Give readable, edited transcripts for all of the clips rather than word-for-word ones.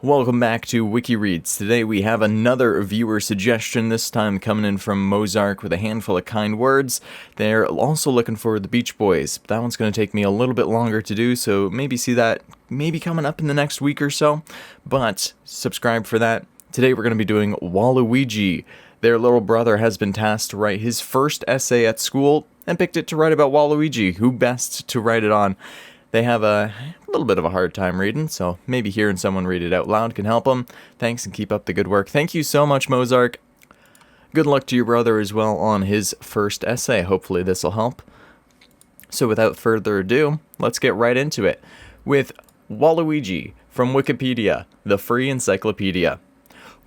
Welcome back to WikiReads. Today we have another viewer suggestion, this time coming in from Mozark with a handful of kind words. They're also looking for the Beach Boys. That one's going to take me a little bit longer to do, so maybe see that maybe coming up in the next week or so. But subscribe for that. Today we're going to be doing Waluigi. Their little brother has been tasked to write his first essay at school and picked it to write about Waluigi. Who best to write it on? They have a little bit of a hard time reading, so maybe hearing someone read it out loud can help them. Thanks and keep up the good work. Thank you so much, Mozark. Good luck to your brother as well on his first essay. Hopefully this will help. So without further ado, let's get right into it with Waluigi from Wikipedia, the free encyclopedia.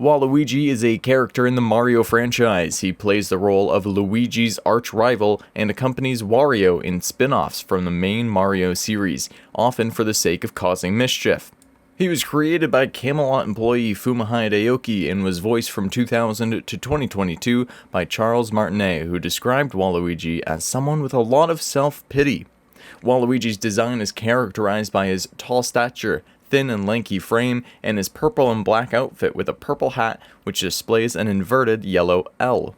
Waluigi is a character in the Mario franchise. He plays the role of Luigi's arch-rival and accompanies Wario in spin-offs from the main Mario series, often for the sake of causing mischief. He was created by Camelot employee Fumihide Aoki and was voiced from 2000 to 2022 by Charles Martinet, who described Waluigi as someone with a lot of self-pity. Waluigi's design is characterized by his tall stature, thin and lanky frame, and his purple and black outfit with a purple hat which displays an inverted yellow L.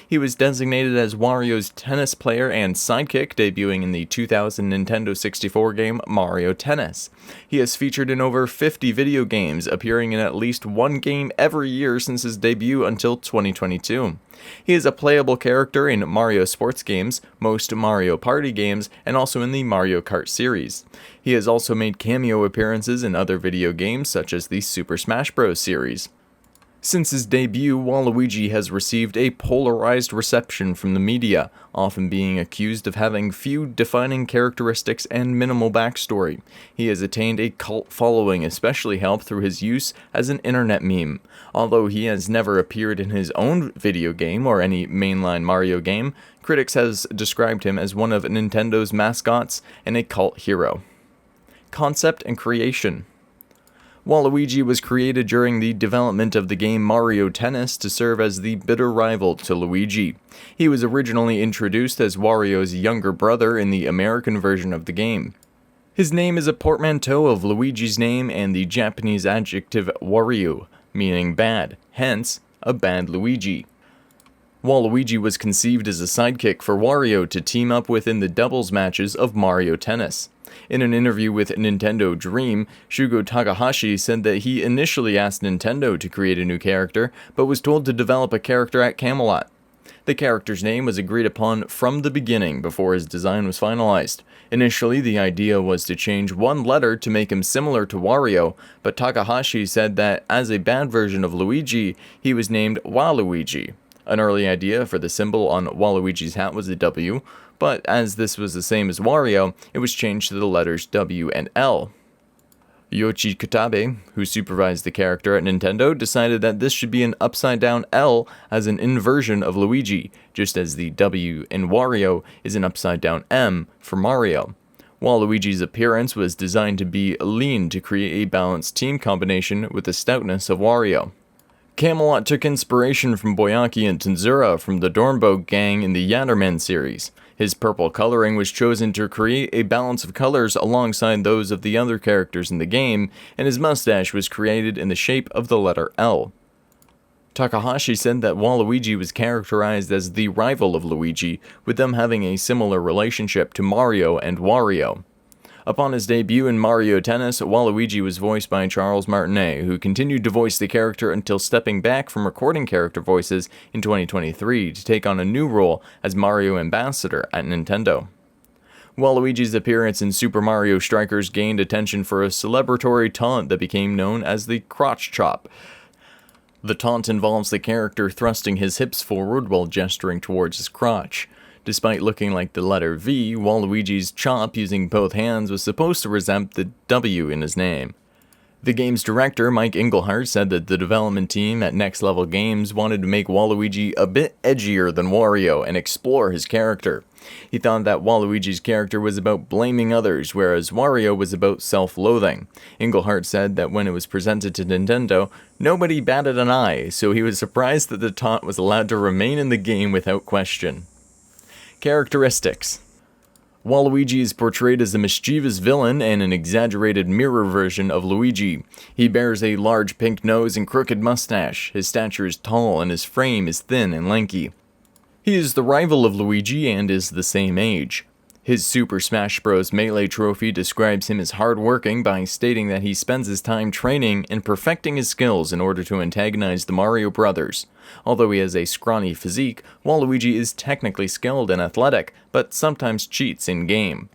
He was designated as Wario's tennis player and sidekick, debuting in the 2000 Nintendo 64 game Mario Tennis. He has featured in over 50 video games, appearing in at least one game every year since his debut until 2022. He is a playable character in Mario sports games, most Mario Party games, and also in the Mario Kart series. He has also made cameo appearances in other video games such as the Super Smash Bros. Series. Since his debut, Waluigi has received a polarized reception from the media, often being accused of having few defining characteristics and minimal backstory. He has attained a cult following, especially helped through his use as an internet meme. Although he has never appeared in his own video game or any mainline Mario game, critics have described him as one of Nintendo's mascots and a cult hero. Concept and creation. Waluigi was created during the development of the game Mario Tennis to serve as the bitter rival to Luigi. He was originally introduced as Wario's younger brother in the American version of the game. His name is a portmanteau of Luigi's name and the Japanese adjective Wario, meaning bad, hence, a bad Luigi. Waluigi was conceived as a sidekick for Wario to team up with in the doubles matches of Mario Tennis. In an interview with Nintendo Dream, Shugo Takahashi said that he initially asked Nintendo to create a new character, but was told to develop a character at Camelot. The character's name was agreed upon from the beginning before his design was finalized. Initially, the idea was to change one letter to make him similar to Wario, but Takahashi said that as a bad version of Luigi, he was named Waluigi. An early idea for the symbol on Waluigi's hat was a W, but as this was the same as Wario, it was changed to the letters W and L. Yoichi Katabe, who supervised the character at Nintendo, decided that this should be an upside-down L as an inversion of Luigi, just as the W in Wario is an upside-down M for Mario. Waluigi's appearance was designed to be lean to create a balanced team combination with the stoutness of Wario. Camelot took inspiration from Boyaki and Tanzura from the Dornbog gang in the Yatterman series. His purple coloring was chosen to create a balance of colors alongside those of the other characters in the game, and his mustache was created in the shape of the letter L. Takahashi said that Waluigi was characterized as the rival of Luigi, with them having a similar relationship to Mario and Wario. Upon his debut in Mario Tennis, Waluigi was voiced by Charles Martinet, who continued to voice the character until stepping back from recording character voices in 2023 to take on a new role as Mario Ambassador at Nintendo. Waluigi's appearance in Super Mario Strikers gained attention for a celebratory taunt that became known as the crotch chop. The taunt involves the character thrusting his hips forward while gesturing towards his crotch. Despite looking like the letter V, Waluigi's chop using both hands was supposed to resemble the W in his name. The game's director, Mike Engelhart, said that the development team at Next Level Games wanted to make Waluigi a bit edgier than Wario and explore his character. He thought that Waluigi's character was about blaming others, whereas Wario was about self-loathing. Engelhart said that when it was presented to Nintendo, nobody batted an eye, so he was surprised that the taunt was allowed to remain in the game without question. Characteristics. Waluigi is portrayed as a mischievous villain and an exaggerated mirror version of Luigi. He bears a large pink nose and crooked mustache. His stature is tall and his frame is thin and lanky. He is the rival of Luigi and is the same age. His Super Smash Bros. Melee trophy describes him as hardworking by stating that he spends his time training and perfecting his skills in order to antagonize the Mario Brothers. Although he has a scrawny physique, Waluigi is technically skilled and athletic, but sometimes cheats in-game.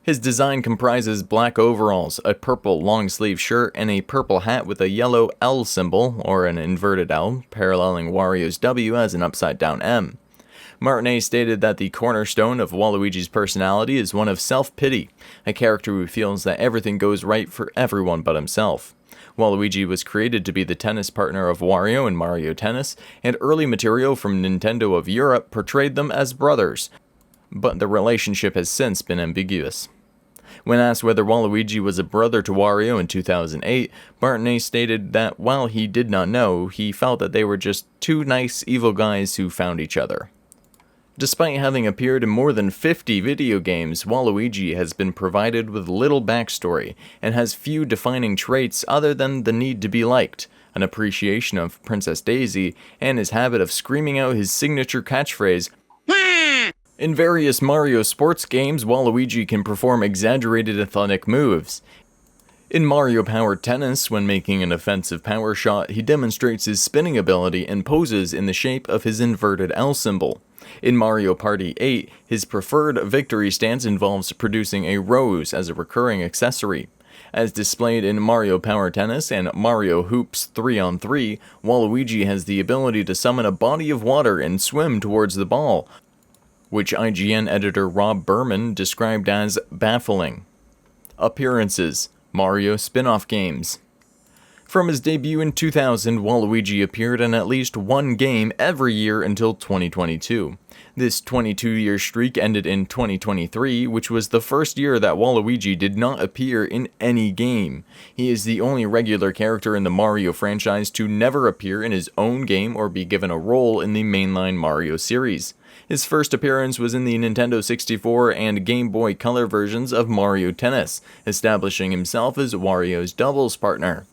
His design comprises black overalls, a purple long-sleeve shirt, and a purple hat with a yellow L symbol, or an inverted L, paralleling Wario's W as an upside-down M. Martinet stated that the cornerstone of Waluigi's personality is one of self-pity, a character who feels that everything goes right for everyone but himself. Waluigi was created to be the tennis partner of Wario in Mario Tennis, and early material from Nintendo of Europe portrayed them as brothers, but the relationship has since been ambiguous. When asked whether Waluigi was a brother to Wario in 2008, Martinet stated that while he did not know, he felt that they were just two nice evil guys who found each other. Despite having appeared in more than 50 video games, Waluigi has been provided with little backstory, and has few defining traits other than the need to be liked, an appreciation of Princess Daisy, and his habit of screaming out his signature catchphrase. In various Mario sports games, Waluigi can perform exaggerated athletic moves. In Mario Power Tennis, when making an offensive power shot, he demonstrates his spinning ability and poses in the shape of his inverted L symbol. In Mario Party 8, his preferred victory stance involves producing a rose as a recurring accessory. As displayed in Mario Power Tennis and Mario Hoops 3-on-3, Waluigi has the ability to summon a body of water and swim towards the ball, which IGN editor Rob Berman described as baffling. Appearances: Mario spin-off games. From his debut in 2000, Waluigi appeared in at least one game every year until 2022. This 22-year streak ended in 2023, which was the first year that Waluigi did not appear in any game. He is the only regular character in the Mario franchise to never appear in his own game or be given a role in the mainline Mario series. His first appearance was in the Nintendo 64 and Game Boy Color versions of Mario Tennis, establishing himself as Wario's doubles partner.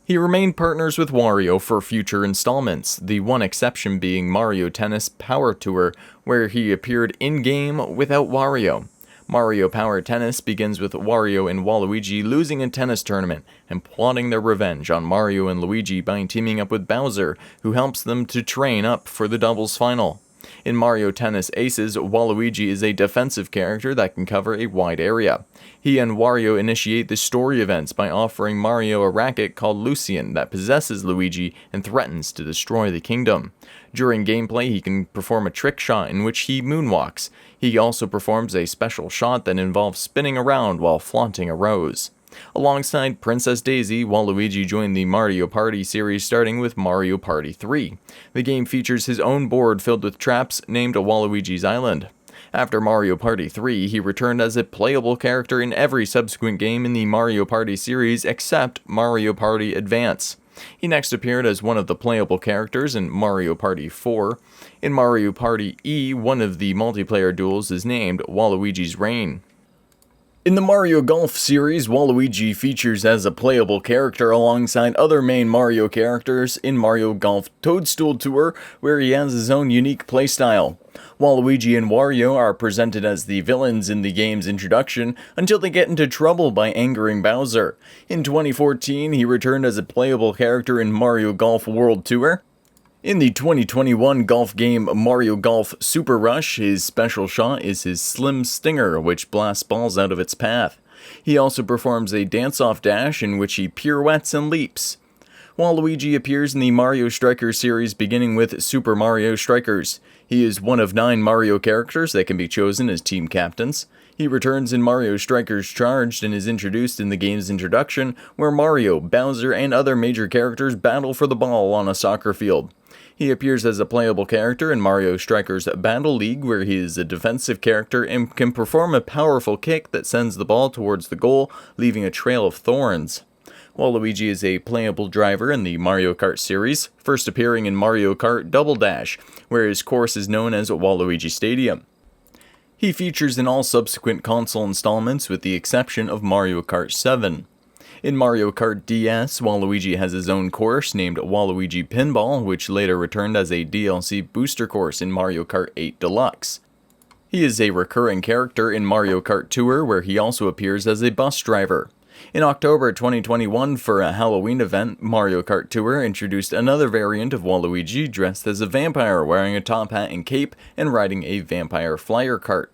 He remained partners with Wario for future installments, the one exception being Mario Tennis Power Tour, where he appeared in-game without Wario. Mario Power Tennis begins with Wario and Waluigi losing a tennis tournament and plotting their revenge on Mario and Luigi by teaming up with Bowser, who helps them to train up for the doubles final. In Mario Tennis Aces, Waluigi is a defensive character that can cover a wide area. He and Wario initiate the story events by offering Mario a racket called Lucian that possesses Luigi and threatens to destroy the kingdom. During gameplay, he can perform a trick shot in which he moonwalks. He also performs a special shot that involves spinning around while flaunting a rose. Alongside Princess Daisy, Waluigi joined the Mario Party series starting with Mario Party 3. The game features his own board filled with traps named Waluigi's Island. After Mario Party 3, he returned as a playable character in every subsequent game in the Mario Party series except Mario Party Advance. He next appeared as one of the playable characters in Mario Party 4. In Mario Party E, one of the multiplayer duels is named Waluigi's Reign. In the Mario Golf series, Waluigi features as a playable character alongside other main Mario characters in Mario Golf Toadstool Tour, where he has his own unique playstyle. Waluigi and Wario are presented as the villains in the game's introduction until they get into trouble by angering Bowser. In 2014, he returned as a playable character in Mario Golf World Tour. In the 2021 golf game Mario Golf Super Rush, his special shot is his Slim Stinger, which blasts balls out of its path. He also performs a dance-off dash in which he pirouettes and leaps. Waluigi appears in the Mario Strikers series beginning with Super Mario Strikers. He is one of 9 Mario characters that can be chosen as team captains. He returns in Mario Strikers Charged and is introduced in the game's introduction, where Mario, Bowser, and other major characters battle for the ball on a soccer field. He appears as a playable character in Mario Strikers Battle League, where he is a defensive character and can perform a powerful kick that sends the ball towards the goal, leaving a trail of thorns. Waluigi is a playable driver in the Mario Kart series, first appearing in Mario Kart Double Dash, where his course is known as Waluigi Stadium. He features in all subsequent console installments with the exception of Mario Kart 7. In Mario Kart DS, Waluigi has his own course named Waluigi Pinball, which later returned as a DLC booster course in Mario Kart 8 Deluxe. He is a recurring character in Mario Kart Tour, where he also appears as a bus driver. In October 2021, for a Halloween event, Mario Kart Tour introduced another variant of Waluigi dressed as a vampire, wearing a top hat and cape and riding a vampire flyer cart.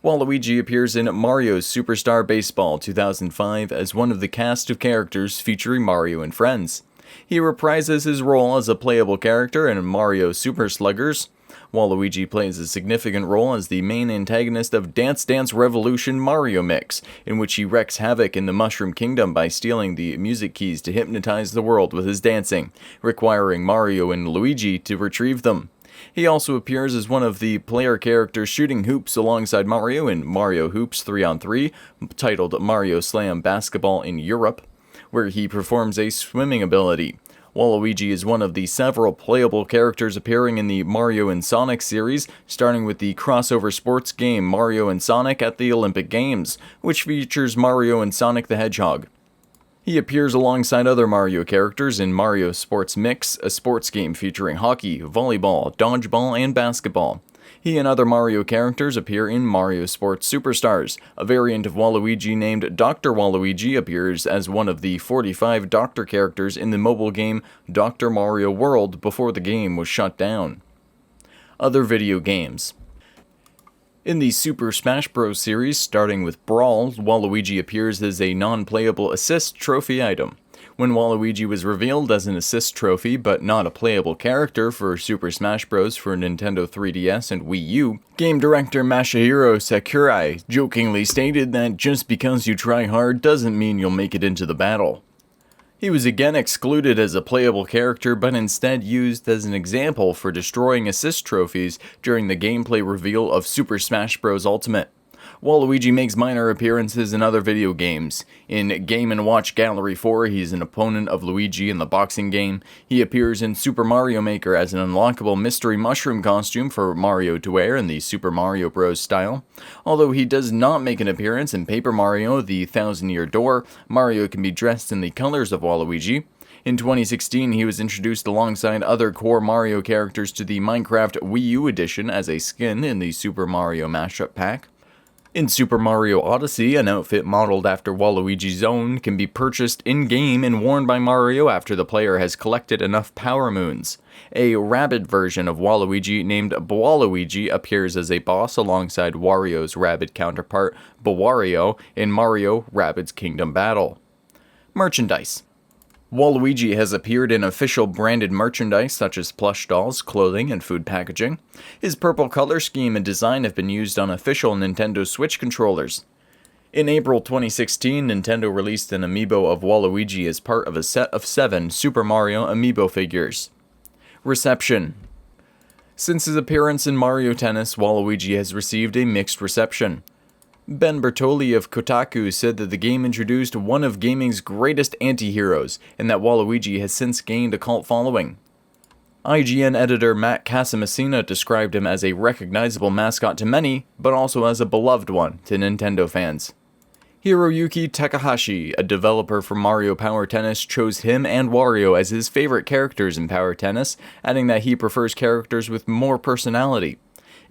Waluigi appears in Mario's Superstar Baseball 2005 as one of the cast of characters featuring Mario and friends. He reprises his role as a playable character in Mario Super Sluggers. Waluigi plays a significant role as the main antagonist of Dance Dance Revolution Mario Mix, in which he wreaks havoc in the Mushroom Kingdom by stealing the music keys to hypnotize the world with his dancing, requiring Mario and Luigi to retrieve them. He also appears as one of the player characters shooting hoops alongside Mario in Mario Hoops 3-on-3, titled Mario Slam Basketball in Europe, where he performs a swimming ability. Waluigi is one of the several playable characters appearing in the Mario and Sonic series, starting with the crossover sports game Mario and Sonic at the Olympic Games, which features Mario and Sonic the Hedgehog. He appears alongside other Mario characters in Mario Sports Mix, a sports game featuring hockey, volleyball, dodgeball, and basketball. He and other Mario characters appear in Mario Sports Superstars. A variant of Waluigi named Dr. Waluigi appears as one of the 45 Doctor characters in the mobile game Dr. Mario World before the game was shut down. Other video games. In the Super Smash Bros. Series, starting with Brawl, Waluigi appears as a non-playable assist trophy item. When Waluigi was revealed as an assist trophy but not a playable character for Super Smash Bros. For Nintendo 3DS and Wii U, game director Masahiro Sakurai jokingly stated that just because you try hard doesn't mean you'll make it into the battle. He was again excluded as a playable character, but instead used as an example for destroying assist trophies during the gameplay reveal of Super Smash Bros. Ultimate. Waluigi makes minor appearances in other video games. In Game & Watch Gallery 4, he's an opponent of Luigi in the boxing game. He appears in Super Mario Maker as an unlockable mystery mushroom costume for Mario to wear in the Super Mario Bros. Style. Although he does not make an appearance in Paper Mario: The Thousand-Year Door, Mario can be dressed in the colors of Waluigi. In 2016, he was introduced alongside other core Mario characters to the Minecraft Wii U edition as a skin in the Super Mario Mashup Pack. In Super Mario Odyssey, an outfit modeled after Waluigi's own can be purchased in-game and worn by Mario after the player has collected enough Power Moons. A rabid version of Waluigi named Waluigi appears as a boss alongside Wario's rabid counterpart, Wario, in Mario Rabbids Kingdom Battle. Merchandise. Waluigi has appeared in official branded merchandise such as plush dolls, clothing, and food packaging. His purple color scheme and design have been used on official Nintendo Switch controllers. In April 2016, Nintendo released an amiibo of Waluigi as part of a set of 7 Super Mario amiibo figures. Reception. Since his appearance in Mario Tennis, Waluigi has received a mixed reception. Ben Bertoli of Kotaku said that the game introduced one of gaming's greatest anti-heroes, and that Waluigi has since gained a cult following. IGN editor Matt Casamassina described him as a recognizable mascot to many, but also as a beloved one to Nintendo fans. Hiroyuki Takahashi, a developer for Mario Power Tennis, chose him and Wario as his favorite characters in Power Tennis, adding that he prefers characters with more personality.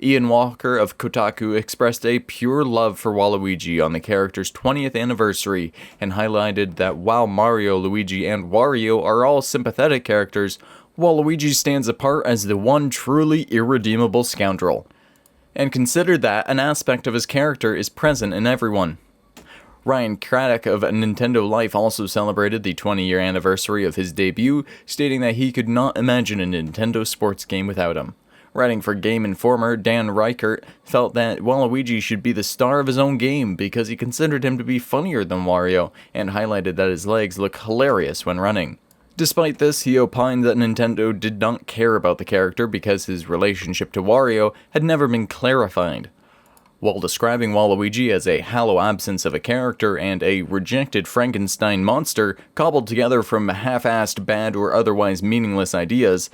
Ian Walker of Kotaku expressed a pure love for Waluigi on the character's 20th anniversary and highlighted that while Mario, Luigi, and Wario are all sympathetic characters, Waluigi stands apart as the one truly irredeemable scoundrel, and considered that an aspect of his character is present in everyone. Ryan Craddock of Nintendo Life also celebrated the 20-year anniversary of his debut, stating that he could not imagine a Nintendo sports game without him. Writing for Game Informer, Dan Reichert felt that Waluigi should be the star of his own game because he considered him to be funnier than Wario, and highlighted that his legs look hilarious when running. Despite this, he opined that Nintendo did not care about the character because his relationship to Wario had never been clarified. While describing Waluigi as a hollow absence of a character and a rejected Frankenstein monster cobbled together from half-assed bad or otherwise meaningless ideas,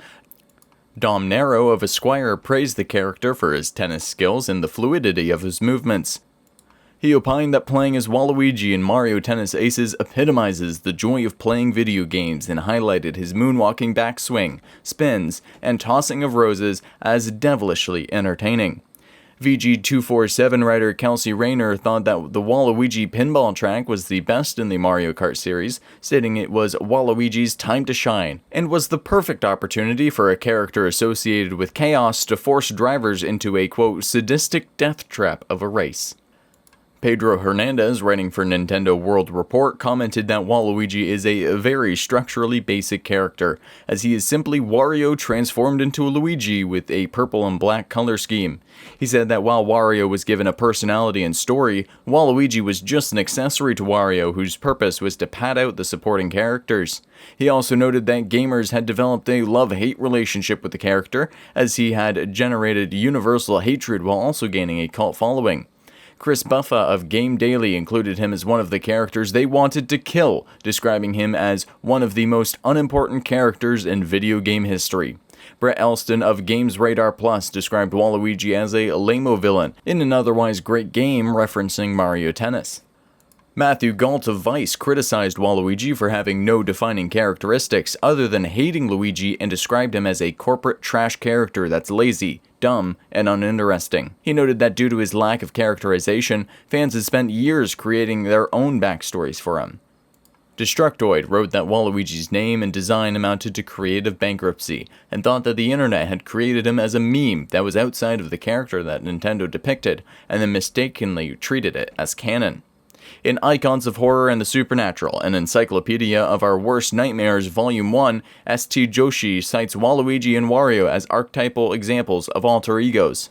Dom Nero of Esquire praised the character for his tennis skills and the fluidity of his movements. He opined that playing as Waluigi in Mario Tennis Aces epitomizes the joy of playing video games and highlighted his moonwalking backswing, spins, and tossing of roses as devilishly entertaining. VG247 writer Kelsey Rayner thought that the Waluigi pinball track was the best in the Mario Kart series, stating it was Waluigi's time to shine, and was the perfect opportunity for a character associated with chaos to force drivers into a, quote, sadistic death trap of a race. Pedro Hernandez, writing for Nintendo World Report, commented that Waluigi is a very structurally basic character, as he is simply Wario transformed into a Luigi with a purple and black color scheme. He said that while Wario was given a personality and story, Waluigi was just an accessory to Wario whose purpose was to pad out the supporting characters. He also noted that gamers had developed a love-hate relationship with the character, as he had generated universal hatred while also gaining a cult following. Chris Buffa of Game Daily included him as one of the characters they wanted to kill, describing him as one of the most unimportant characters in video game history. Brett Elston of Games Radar Plus described Waluigi as a lame-o villain in an otherwise great game referencing Mario Tennis. Matthew Gault of Vice criticized Waluigi for having no defining characteristics other than hating Luigi and described him as a corporate trash character that's lazy, dumb, and uninteresting. He noted that due to his lack of characterization, fans had spent years creating their own backstories for him. Destructoid wrote that Waluigi's name and design amounted to creative bankruptcy, and thought that the internet had created him as a meme that was outside of the character that Nintendo depicted, and then mistakenly treated it as canon. In Icons of Horror and the Supernatural, an encyclopedia of our worst nightmares, Volume 1, St. Joshi cites Waluigi and Wario as archetypal examples of alter egos.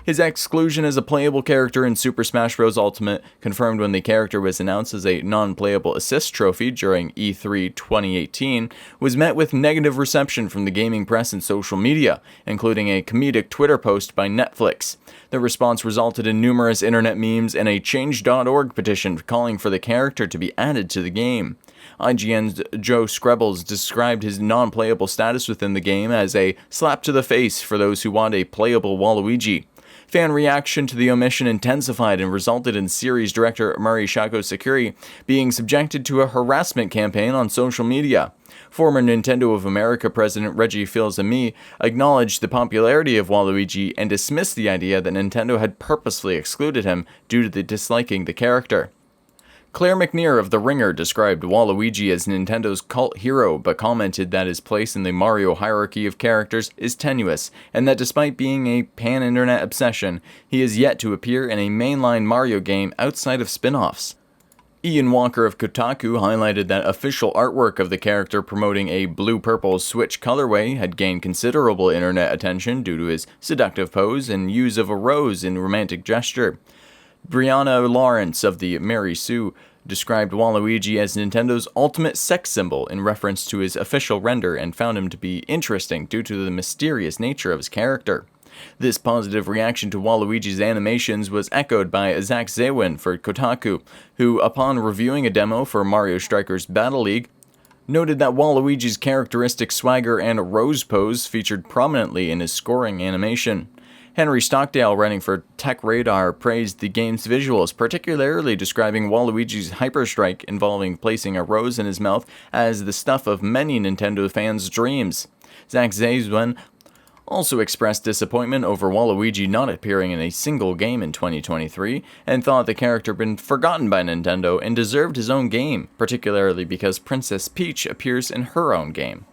His exclusion as a playable character in Super Smash Bros. Ultimate, confirmed when the character was announced as a non-playable assist trophy during E3 2018, was met with negative reception from the gaming press and social media, including a comedic Twitter post by Netflix. The response resulted in numerous internet memes and a Change.org petition calling for the character to be added to the game. IGN's Joe Screbbles described his non-playable status within the game as a slap to the face for those who want a playable Waluigi. Fan reaction to the omission intensified and resulted in series director Mari Shako Sakuri being subjected to a harassment campaign on social media. Former Nintendo of America president Reggie Fils-Aimé acknowledged the popularity of Waluigi and dismissed the idea that Nintendo had purposely excluded him due to the disliking the character. Claire McNear of The Ringer described Waluigi as Nintendo's cult hero, but commented that his place in the Mario hierarchy of characters is tenuous, and that despite being a pan-internet obsession, he is yet to appear in a mainline Mario game outside of spin-offs. Ian Walker of Kotaku highlighted that official artwork of the character promoting a blue-purple Switch colorway had gained considerable internet attention due to his seductive pose and use of a rose in romantic gesture. Brianna Lawrence of the Mary Sue described Waluigi as Nintendo's ultimate sex symbol in reference to his official render and found him to be interesting due to the mysterious nature of his character. This positive reaction to Waluigi's animations was echoed by Zach Zawin for Kotaku, who, upon reviewing a demo for Mario Strikers Battle League, noted that Waluigi's characteristic swagger and rose pose featured prominently in his scoring animation. Henry Stockdale, writing for Tech Radar, praised the game's visuals, particularly describing Waluigi's hyperstrike involving placing a rose in his mouth as the stuff of many Nintendo fans' dreams. Zach Zawin also expressed disappointment over Waluigi not appearing in a single game in 2023, and thought the character had been forgotten by Nintendo and deserved his own game, particularly because Princess Peach appears in her own game.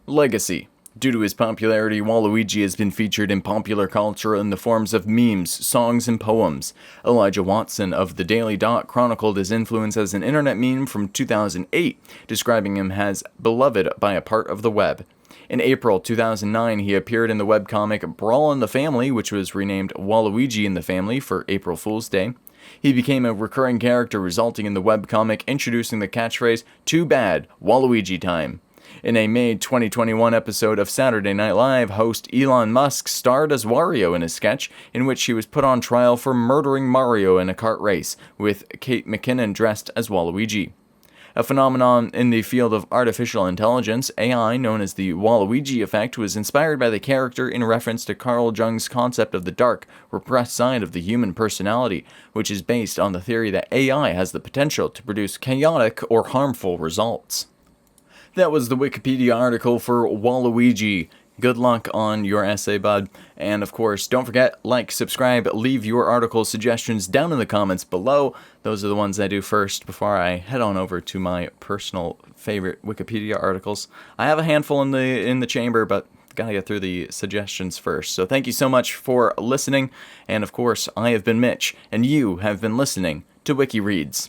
Legacy. Due to his popularity, Waluigi has been featured in popular culture in the forms of memes, songs, and poems. Elijah Watson of The Daily Dot chronicled his influence as an internet meme from 2008, describing him as beloved by a part of the web. In April 2009, he appeared in the webcomic Brawl in the Family, which was renamed Waluigi in the Family for April Fool's Day. He became a recurring character, resulting in the webcomic introducing the catchphrase, "Too bad, Waluigi time." In a May 2021 episode of Saturday Night Live, host Elon Musk starred as Wario in a sketch in which he was put on trial for murdering Mario in a kart race, with Kate McKinnon dressed as Waluigi. A phenomenon in the field of artificial intelligence, AI, known as the Waluigi effect, was inspired by the character in reference to Carl Jung's concept of the dark, repressed side of the human personality, which is based on the theory that AI has the potential to produce chaotic or harmful results. That was the Wikipedia article for Waluigi. Good luck on your essay, bud. And of course, don't forget, like, subscribe, leave your article suggestions down in the comments below. Those are the ones I do first before I head on over to my personal favorite Wikipedia articles. I have a handful in the chamber, but gotta get through the suggestions first. So thank you so much for listening. And of course, I have been Mitch, and you have been listening to WikiReads.